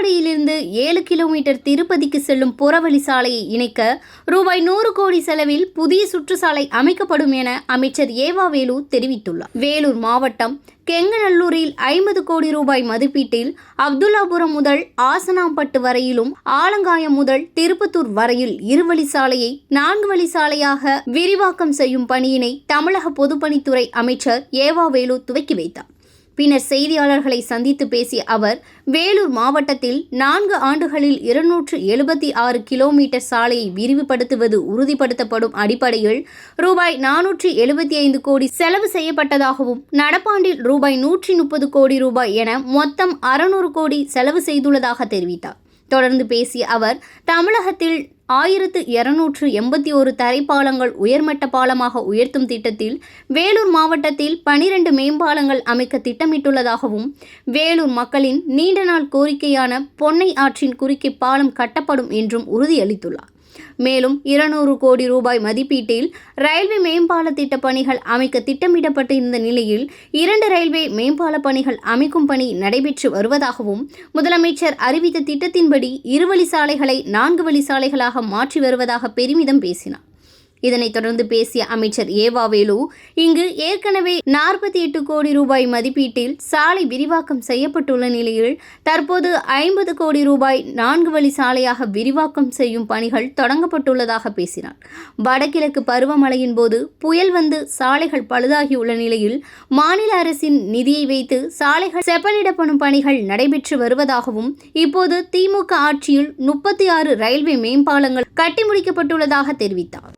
ஆவடியிலிருந்து 7 kilometre திருப்பதிக்கு செல்லும் புறவழி சாலையை இணைக்க ரூபாய் 100 கோடி செலவில் புதிய சுற்றுச்சாலை அமைக்கப்படும் என அமைச்சர் ஏவா வேலு தெரிவித்துள்ளார். வேலூர் மாவட்டம் கெங்கநல்லூரில் 50 கோடி ரூபாய் மதிப்பீட்டில் அப்துல்லாபுரம் முதல் ஆசனாம்பட்டு வரையிலும் ஆலங்காயம் முதல் திருப்பத்தூர் வரையில் 2 வழி சாலையை 4 வழி சாலையாக விரிவாக்கம் செய்யும் பணியினை தமிழக பொதுப்பணித்துறை அமைச்சர் ஏவா வேலு துவக்கி வைத்தார். பின்னர் செய்தியாளர்களை சந்தித்து பேசிய அவர், வேலூர் மாவட்டத்தில் 4 ஆண்டுகளில் 276 கிலோமீட்டர் சாலையை விரிவுபடுத்துவது உறுதிப்படுத்தப்படும் அடிப்படையில் ரூபாய் 475 கோடி செலவு செய்யப்பட்டதாகவும், நடப்பாண்டில் ரூபாய் 130 கோடி ரூபாய் என மொத்தம் 600 கோடி செலவு செய்துள்ளதாக தெரிவித்தார். தொடர்ந்து பேசிய அவர், தமிழகத்தில் 1281 தரைப்பாலங்கள் உயர்மட்ட பாலமாக உயர்த்தும் திட்டத்தில் வேலூர் மாவட்டத்தில் 12 மேம்பாலங்கள் அமைக்க திட்டமிட்டுள்ளதாகவும், வேலூர் மக்களின் நீண்ட நாள் கோரிக்கையான பொன்னை ஆற்றின் குறுக்கே பாலம் கட்டப்படும் என்றும் உறுதியளித்துள்ளார். மேலும் 200 கோடி ரூபாய் மதிப்பீட்டில் ரயில்வே மேம்பால திட்ட பணிகள் அமைக்க திட்டமிடப்பட்டிருந்த நிலையில் 2 ரயில்வே மேம்பால பணிகள் அமைக்கும் பணி நடைபெற்று வருவதாகவும், முதலமைச்சர் அறிவித்த திட்டத்தின்படி 2 வழி சாலைகளை 4 வழி சாலைகளாக மாற்றி வருவதாக பெருமிதம் பேசினார். இதனைத் தொடர்ந்து பேசிய அமைச்சர் ஏவா வேலு, இங்கு ஏற்கனவே 48 கோடி ரூபாய் மதிப்பீட்டில் சாலை விரிவாக்கம் செய்யப்பட்டுள்ள நிலையில் தற்போது 50 கோடி ரூபாய் 4 வழி சாலையாக விரிவாக்கம் செய்யும் பணிகள் தொடங்கப்பட்டுள்ளதாக பேசினார். வடகிழக்கு பருவமழையின் போது புயல் வந்து சாலைகள் பழுதாகியுள்ள நிலையில் மாநில அரசின் நிதியை வைத்து சாலைகள் செப்பனிடப்படும் பணிகள் நடைபெற்று வருவதாகவும், இப்போது திமுக ஆட்சியில் 36 ரயில்வே மேம்பாலங்கள் கட்டி முடிக்கப்பட்டுள்ளதாக தெரிவித்தார்.